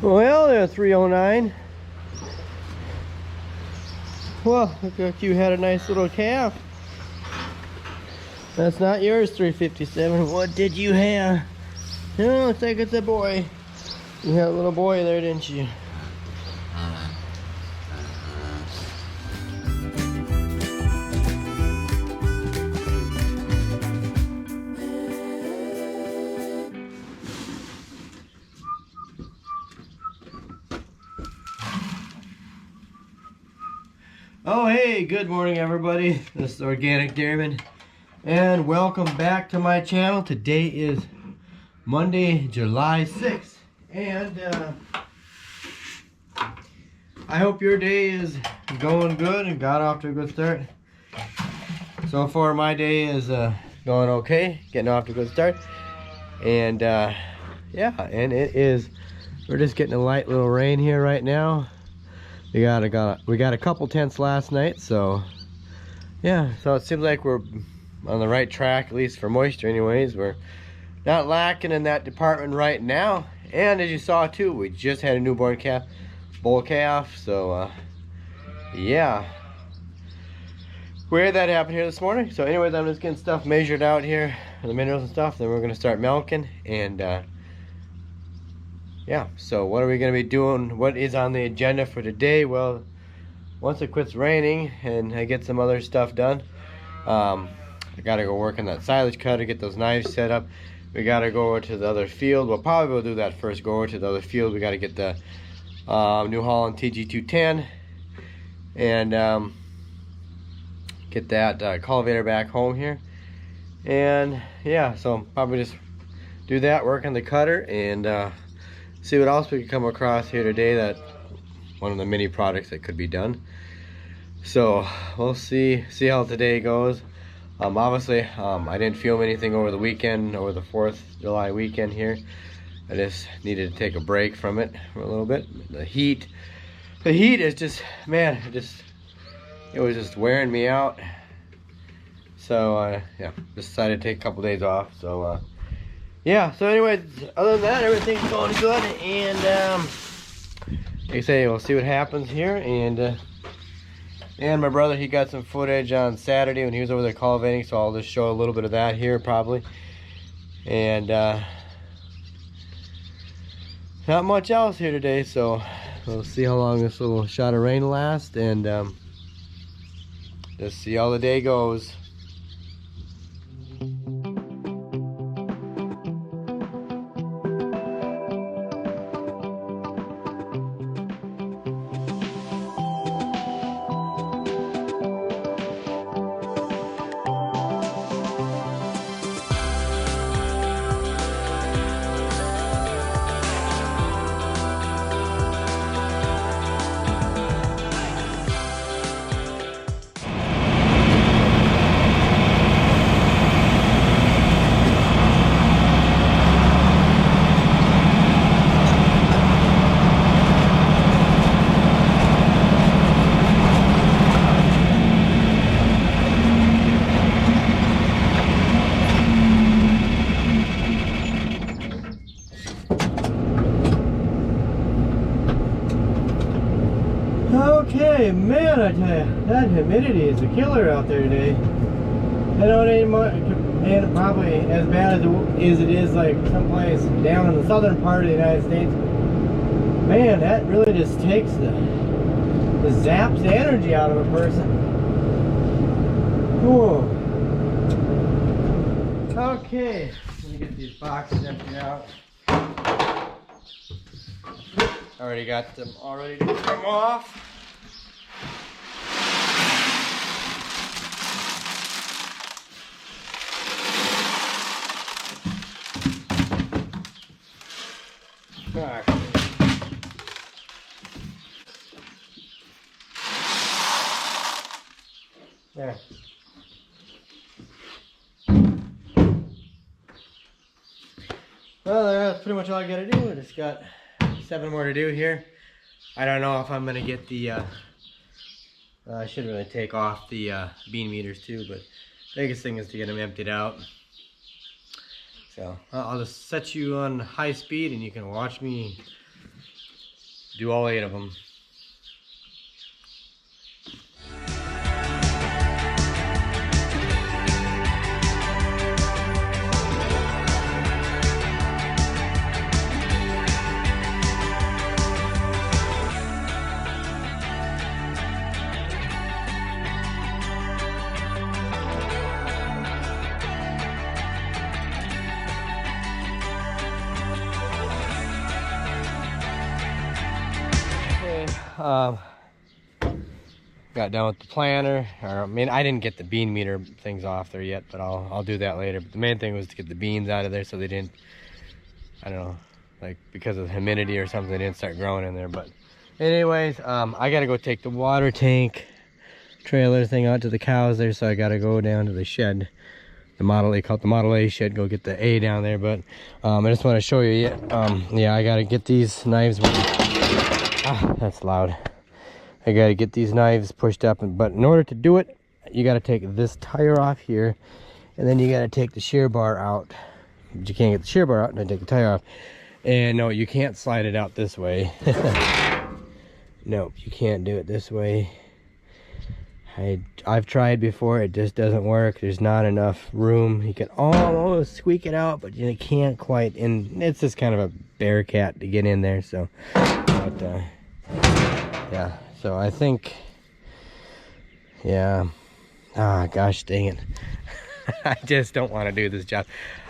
Well, there, 309. Well, look like you had a nice little calf. That's not yours, 357. What did you have? No, looks like it's a boy. You had a little boy there, didn't you? Oh, hey, good morning, everybody. This is Organic Dairyman, and welcome back to my channel. Today is Monday, July 6th, and I hope your day is going good and got off to a good start. So far, my day is going okay, getting off to a good start, and yeah, and it is. We're just getting a light little rain here right now. We got a couple tenths last night, so yeah, so it seems like we're on the right track, at least for moisture anyways. We're not lacking in that department right now. And as you saw too, we just had a newborn calf, bull calf, so yeah, we had that happen here this morning. So anyways, I'm just getting stuff measured out here, the minerals and stuff, then we're gonna start milking. And yeah, so what are we going to be doing? What is on the agenda for today? Well, once it quits raining and I get some other stuff done, I got to go work on that silage cutter, get those knives set up. We got to go over to the other field. We'll probably do that first, go over to the other field. We got to get the New Holland TG210 and get that cultivator back home here. And yeah, so probably just do that, work on the cutter, and see what else we can come across here today, that one of the mini products that could be done. So we'll see how today goes. Obviously I didn't film anything over the weekend, over the 4th of July weekend here. I just needed to take a break from it for a little bit. The heat is just, man, it was just wearing me out. So yeah, just decided to take a couple days off. So yeah, so anyways, other than that, everything's going good, and like I say, we'll see what happens here. And my brother, he got some footage on Saturday when he was over there cultivating, so I'll just show a little bit of that here probably. And not much else here today, so we'll see how long this little shot of rain lasts, and just see how the day goes. Okay, man, I tell you, that humidity is a killer out there today. I don't need much, and probably as bad as it is like someplace down in the southern part of the United States. Man, that really just takes the zaps the energy out of a person. Whoa. Okay, let me get these boxes emptied out. Already got them all ready to come off. Alright. There. Well, that's pretty much all I gotta do. I just got 7 more to do here. I don't know if I'm gonna get the I should really take off the bean meters too, but the biggest thing is to get them emptied out. So I'll just set you on high speed and you can watch me do all 8 of them. Got done with the planter, or I mean, I didn't get the bean meter things off there yet, but I'll do that later. But the main thing was to get the beans out of there so they didn't, I don't know, like because of the humidity or something, they didn't start growing in there. But anyways, I gotta go take the water tank trailer thing out to the cows there, so I gotta go down to the shed, the Model A, called the Model A shed, go get the A down there. But I just want to show you, yeah, I gotta get these knives. That's loud. I gotta get these knives pushed up, but in order to do it, you gotta take this tire off here, and then you gotta take the shear bar out. But you can't get the shear bar out and then take the tire off. And no, you can't slide it out this way. Nope, you can't do it this way. I've tried before, it just doesn't work. There's not enough room. You can almost squeak it out, but you can't quite, and it's just kind of a bear cat to get in there. So, but yeah. So I think, yeah, gosh dang it. I just don't want to do this job.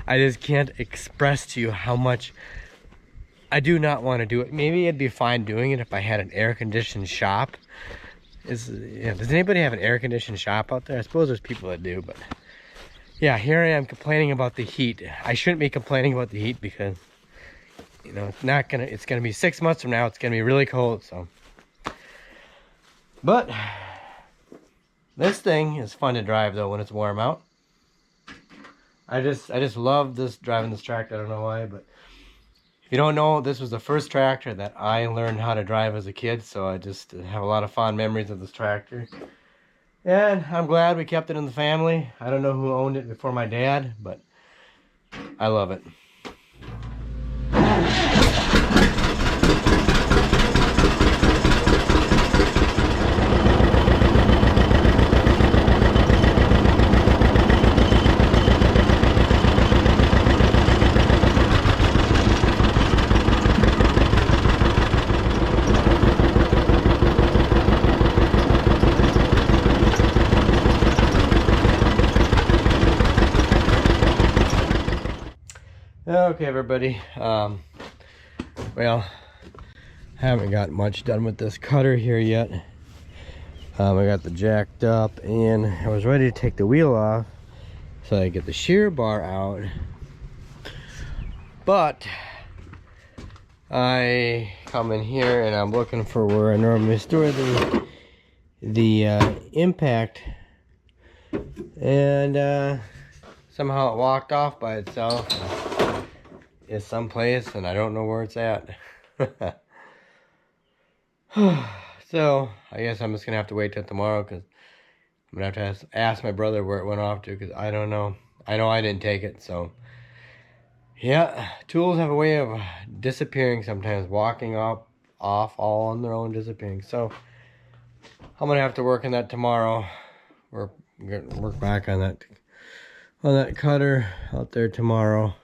I just can't express to you how much I do not want to do it. Maybe it'd be fine doing it if I had an air-conditioned shop. Does anybody have an air-conditioned shop out there? I suppose there's people that do, but yeah, here I am complaining about the heat. I shouldn't be complaining about the heat because, you know, it's gonna be 6 months from now, it's gonna be really cold, so. But this thing is fun to drive though when it's warm out. I just love driving this tractor. I don't know why, but if you don't know, this was the first tractor that I learned how to drive as a kid, so I just have a lot of fond memories of this tractor. And I'm glad we kept it in the family. I don't know who owned it before my dad, but I love it. Okay, everybody, well, I haven't got much done with this cutter here yet. I got the jacked up, and I was ready to take the wheel off so I get the shear bar out, but I come in here and I'm looking for where I normally store the impact, and somehow it walked off by itself. It's someplace and I don't know where it's at. So I guess I'm just gonna have to wait till tomorrow, because I'm gonna have to ask my brother where it went off to, because I don't know. I know I didn't take it. So yeah, tools have a way of disappearing sometimes, walking off all on their own, disappearing. So I'm gonna have to work on that tomorrow. We're gonna work back on that cutter out there tomorrow.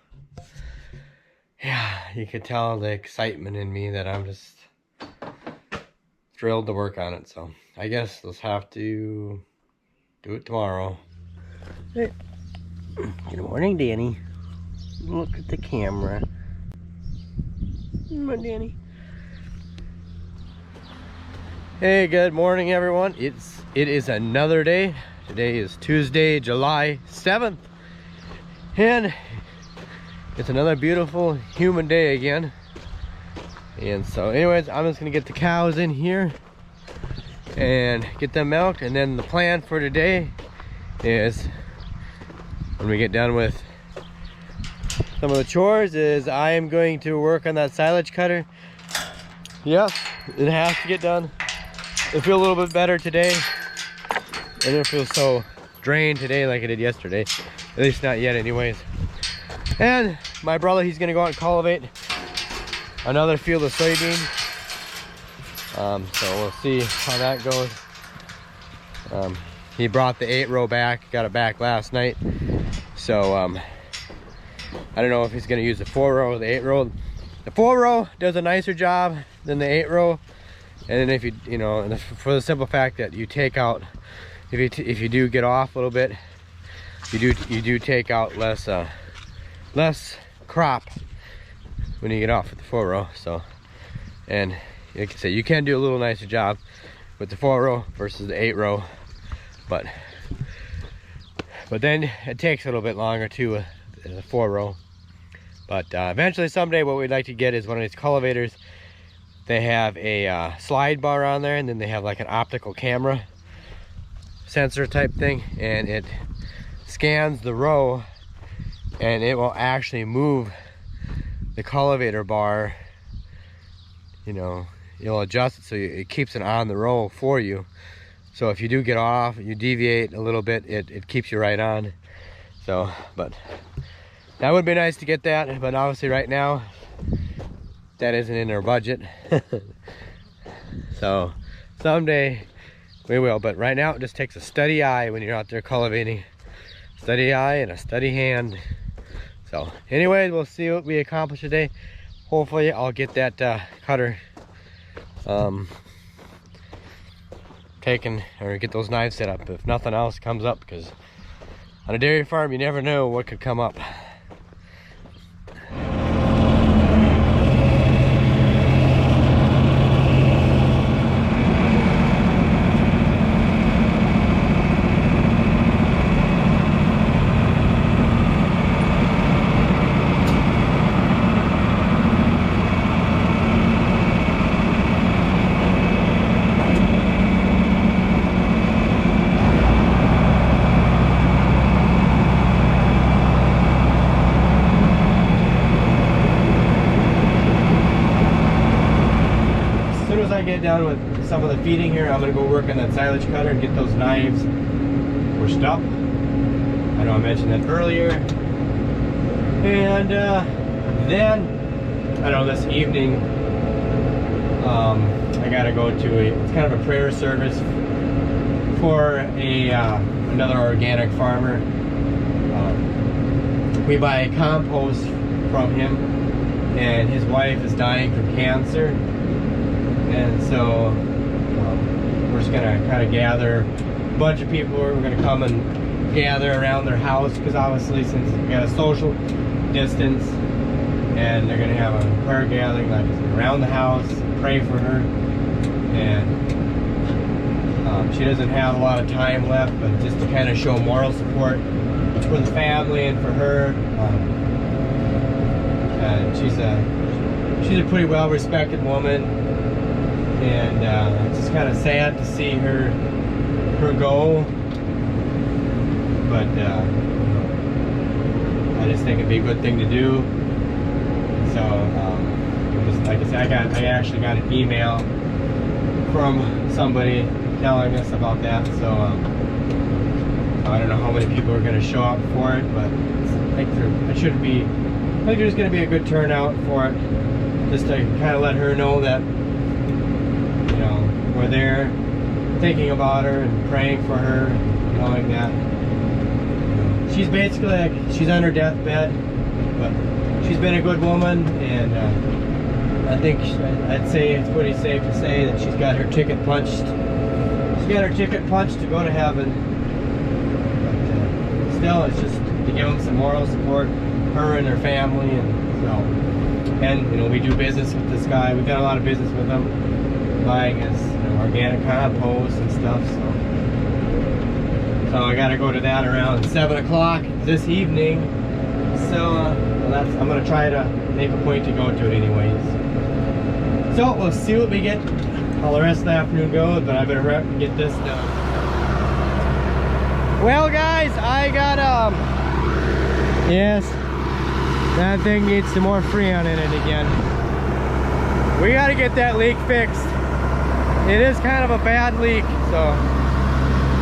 Yeah, you could tell the excitement in me that I'm just thrilled to work on it. So I guess let's have to do it tomorrow. Hey. Good morning, Danny. Look at the camera. Come on, Danny. Hey, good morning, everyone. It is another day. Today is Tuesday, July 7th. And it's another beautiful humid day again. And so anyways, I'm just gonna get the cows in here and get them milked, and then the plan for today is, when we get done with some of the chores, is I am going to work on that silage cutter. Yes, it has to get done. I feel a little bit better today. I didn't feel so drained today like I did yesterday, at least not yet anyways. And my brother, he's gonna go out and cultivate another field of soybeans. So we'll see how that goes. He brought the 8-row back, got it back last night. So I don't know if he's gonna use the 4-row or the 8-row. The 4-row does a nicer job than the 8-row. And then if you know, for the simple fact that you take out, if you do get off a little bit, you do take out less crop when you get off with the 4-row. So, and like I said, you can do a little nicer job with the 4-row versus the 8-row, but then it takes a little bit longer too, the 4-row. But eventually someday what we'd like to get is one of these cultivators. They have a slide bar on there, and then they have like an optical camera sensor type thing, and it scans the row and it will actually move the cultivator bar. You know, you'll adjust it so it keeps it on the row for you. So if you do get off, you deviate a little bit, it keeps you right on. So, but that would be nice to get that, but obviously right now that isn't in our budget. So someday we will, but right now it just takes a steady eye when you're out there cultivating. Steady eye and a steady hand. So anyway, we'll see what we accomplish today. Hopefully I'll get that cutter taken, or get those knives set up if nothing else comes up, because on a dairy farm you never know what could come up. Get done with some of the feeding here, I'm gonna go work on that silage cutter and get those knives pushed up. I know I mentioned that earlier. And then I know this evening I gotta go to it's kind of a prayer service for another organic farmer. We buy compost from him, and his wife is dying from cancer. And so we're just gonna kind of gather a bunch of people. We're gonna come and gather around their house, because obviously since we got a social distance, and they're gonna have a prayer gathering like around the house, pray for her. And she doesn't have a lot of time left, but just to kind of show moral support for the family and for her. And she's a pretty well respected woman. And it's just kind of sad to see her go, but I just think it'd be a good thing to do. So just like I said, I actually got an email from somebody telling us about that. So I don't know how many people are going to show up for it, but I think there's going to be a good turnout for it, just to kind of let her know that we're there thinking about her and praying for her, knowing that she's basically like, she's on her deathbed, but she's been a good woman. And I think I'd say it's pretty safe to say that she's got her ticket punched. She's got her ticket punched to go to heaven. But still, it's just to give them some moral support, her and her family. And we do business with this guy. We've done a lot of business with him, buying his organic compost and stuff. So I gotta go to that around 7 o'clock this evening. So I'm gonna try to make a point to go to it anyways. So we'll see what we get how the rest of the afternoon goes, but I better get this done. Well guys, I got yes, that thing needs some more Freon in it again. We gotta get that leak fixed. It is kind of a bad leak, so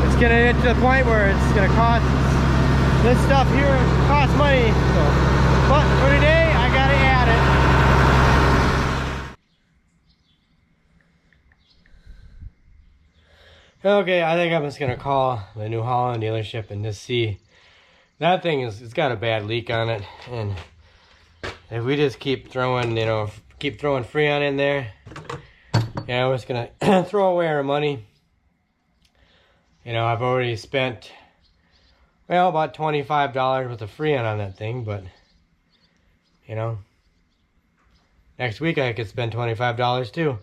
it's gonna get to the point where it's gonna cost, this stuff here costs money. So, but for today, I gotta add it. Okay, I think I'm just gonna call the New Holland dealership and just see. That thing it's got a bad leak on it, and if we just keep throwing, keep throwing Freon in there, we're just gonna throw away our money. I've already spent, well, about $25 worth of Freon on that thing, but next week I could spend $25 too,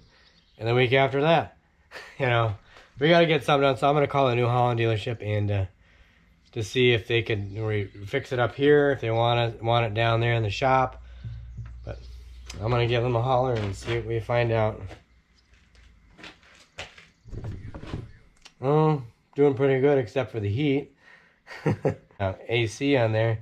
and the week after that, we gotta get something done. So I'm gonna call the New Holland dealership and to see if they could fix it up here, if they want it down there in the shop. But I'm gonna give them a holler and see what we find out. Oh, doing pretty good except for the heat. AC on there.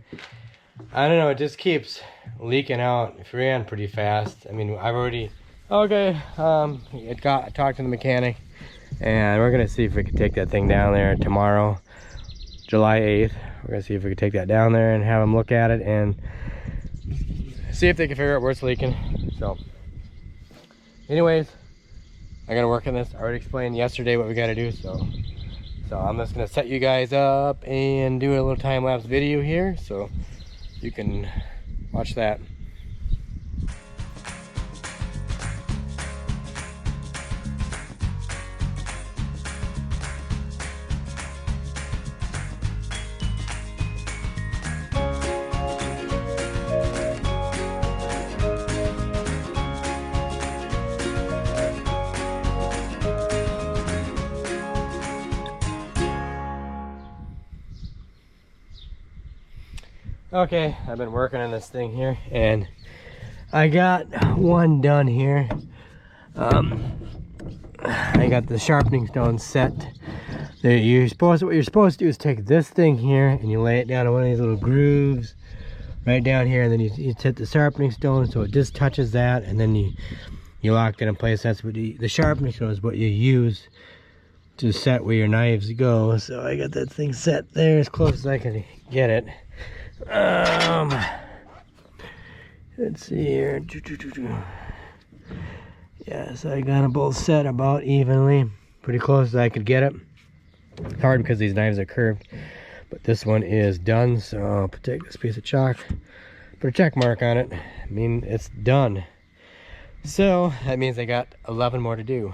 I don't know, it just keeps leaking out Freon pretty fast. I mean, I've already, okay, I talked to the mechanic, and we're gonna see if we can take that thing down there tomorrow, July 8th. We're gonna see if we can take that down there and have them look at it and see if they can figure out where it's leaking. So anyways, I gotta work on this. I already explained yesterday what we gotta do, so I'm just gonna set you guys up and do a little time-lapse video here so you can watch that. Okay, I've been working on this thing here, and I got one done here. I got the sharpening stone set. What you're supposed to do is take this thing here and you lay it down in one of these little grooves right down here, and then you hit the sharpening stone so it just touches that, and then you lock it in place. That's what the sharpening stone is what you use to set where your knives go. So I got that thing set there as close as I can get it. Let's see here. Yeah, so I got them both set about evenly, pretty close as I could get it. Hard because these knives are curved, but this one is done. So I'll take this piece of chalk, put a check mark on it. I mean, it's done. So that means I got 11 more to do.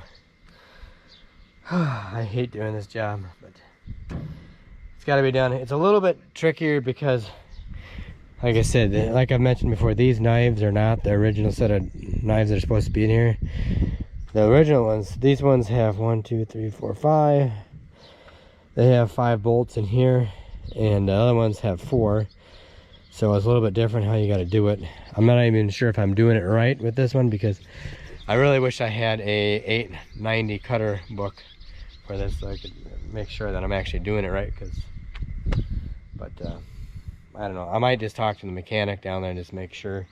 I hate doing this job, but it's got to be done. It's a little bit trickier because, like I said, like I've mentioned before, these knives are not the original set of knives that are supposed to be in here. The original ones, these ones have 1, 2, 3, 4, 5. They have 5 bolts in here, and the other ones have 4. So it's a little bit different how you got to do it. I'm not even sure if I'm doing it right with this one, because I really wish I had a 890 cutter book for this so I could make sure that I'm actually doing it right. But I don't know, I might just talk to the mechanic down there and just make sure,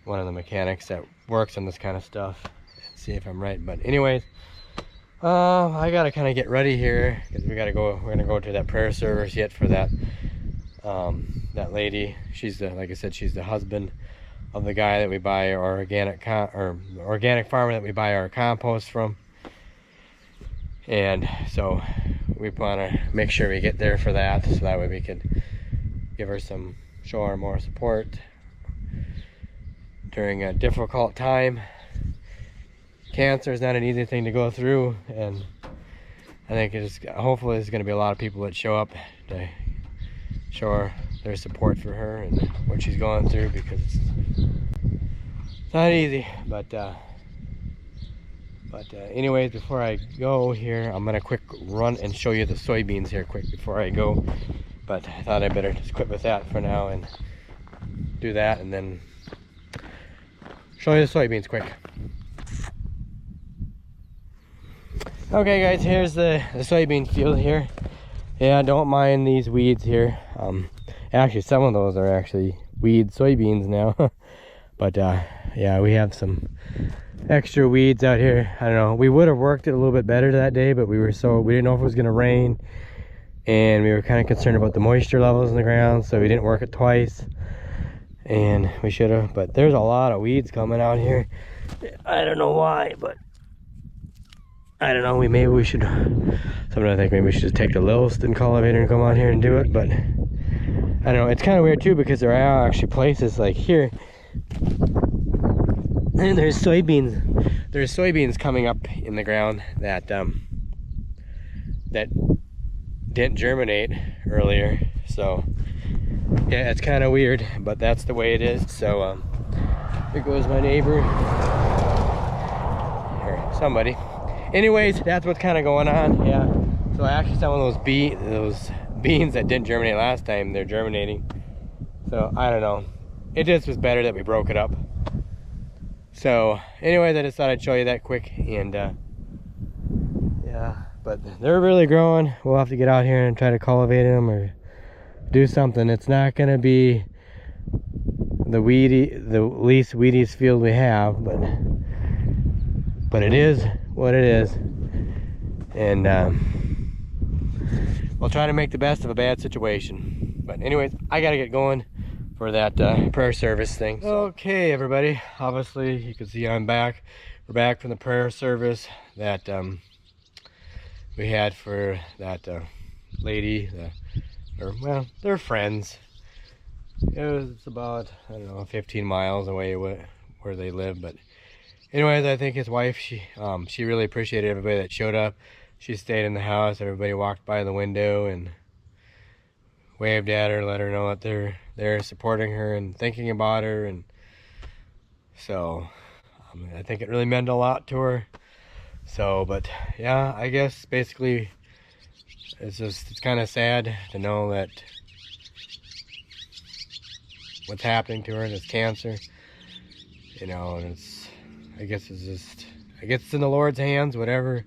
one of the mechanics that works on this kind of stuff, and see if I'm right. But anyways, I gotta kind of get ready here because we're gonna go to that prayer service yet for that that lady. She's like I said, she's the husband of the guy that we buy our organic farmer that we buy our compost from. And so we want to make sure we get there for that, so that way we could give her show her more support during a difficult time. Cancer is not an easy thing to go through, and I think hopefully there's going to be a lot of people that show up to show her their support for her and what she's going through, because it's not easy. But anyways, before I go here, I'm gonna quick run and show you the soybeans here quick before I go. But I thought I better just quit with that for now and do that, and then show you the soybeans quick. Okay guys, here's the soybean field here. Yeah, don't mind these weeds here. Actually, some of those are actually weed soybeans now. But yeah, we have some extra weeds out here. I don't know, we would have worked it a little bit better that day, but we didn't know if it was gonna rain, and we were kind of concerned about the moisture levels in the ground, so we didn't work it twice, and we should have. But there's a lot of weeds coming out here. I don't know why, but I don't know, maybe we should, sometimes I think maybe we should just take the Williston cultivator and come out here and do it, but I don't know, it's kind of weird too, because there are actually places like here, and there's soybeans coming up in the ground that that didn't germinate earlier. So yeah, it's kind of weird, but that's the way it is. So here goes my neighbor or somebody. Anyways, that's what's kind of going on. Yeah, so actually some of those beans that didn't germinate last time, they're germinating. So I don't know, it just was better that we broke it up. So anyways, I just thought I'd show you that quick. And yeah, but they're really growing. We'll have to get out here and try to cultivate them or do something. It's not going to be the least weediest field we have, but it is what it is. And we'll try to make the best of a bad situation. But anyways, I gotta get going for that prayer service thing. So. Okay, everybody, obviously you can see I'm back. We're back from the prayer service that we had for that lady, well, they're friends. It was about, I don't know, 15 miles away where they live. But anyways, I think his wife, she really appreciated everybody that showed up. She stayed in the house. Everybody walked by the window and waved at her, let her know that they're supporting her and thinking about her. And so I think it really meant a lot to her. So, but yeah, I guess basically it's kind of sad to know that what's happening to her, this cancer, you know. And I guess it's in the Lord's hands. Whatever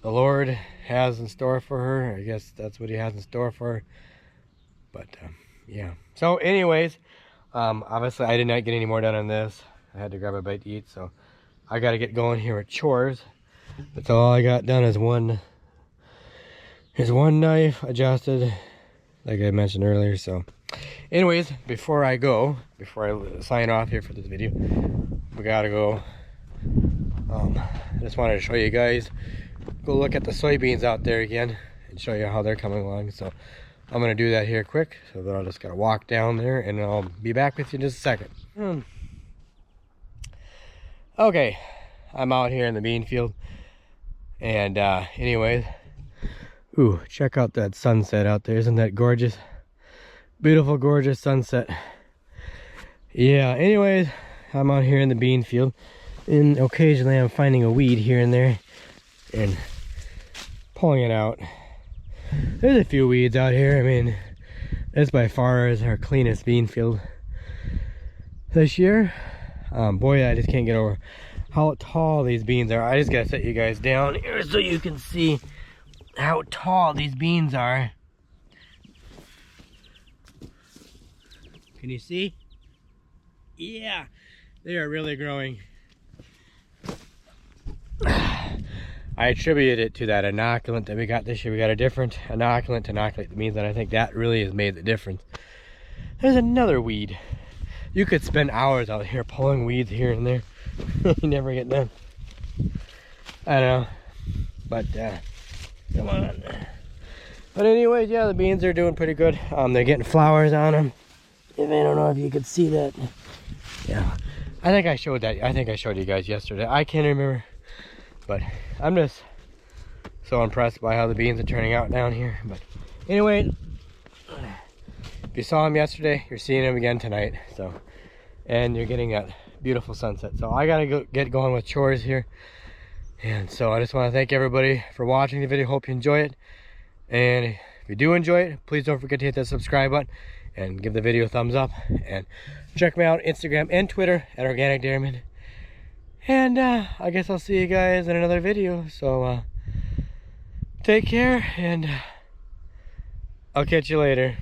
the Lord has in store for her, I guess that's what he has in store for her. But yeah, so anyways, obviously I did not get any more done on this. I had to grab a bite to eat, so I got to get going here with chores. That's all I got done is one knife adjusted, like I mentioned earlier. So anyways, before I sign off here for this video, we gotta go. I just wanted to show you guys, go look at the soybeans out there again and show you how they're coming along. So I'm gonna do that here quick. So then I'll just gotta walk down there and I'll be back with you in just a second. Okay, I'm out here in the bean field. And anyways, ooh, check out that sunset out there. Isn't that gorgeous? Beautiful, gorgeous sunset. Yeah, anyways, I'm out here in the bean field, and occasionally I'm finding a weed here and there and pulling it out. There's a few weeds out here. I mean, this by far is our cleanest bean field this year. Boy, I just can't get over how tall these beans are. I just gotta set you guys down here so you can see how tall these beans are. Can you see? Yeah, they are really growing. I attribute it to that inoculant that we got this year. We got a different inoculant to inoculate the beans, and I think that really has made the difference. There's another weed. You could spend hours out here pulling weeds here and there. You never get done. I know, but come on. But anyways, yeah, the beans are doing pretty good. They're getting flowers on them. If I don't know if you could see that. Yeah, I think I showed that. I think I showed you guys yesterday. I can't remember, but I'm just so impressed by how the beans are turning out down here. But anyway, if you saw them yesterday, you're seeing them again tonight. So, and you're getting that beautiful sunset. So I gotta get going with chores here. And so I just want to thank everybody for watching the video. Hope you enjoy it. And if you do enjoy it, please don't forget to hit that subscribe button and give the video a thumbs up. And check me out on Instagram and Twitter at Organic Dairyman. And I guess I'll see you guys in another video. So take care, and I'll catch you later.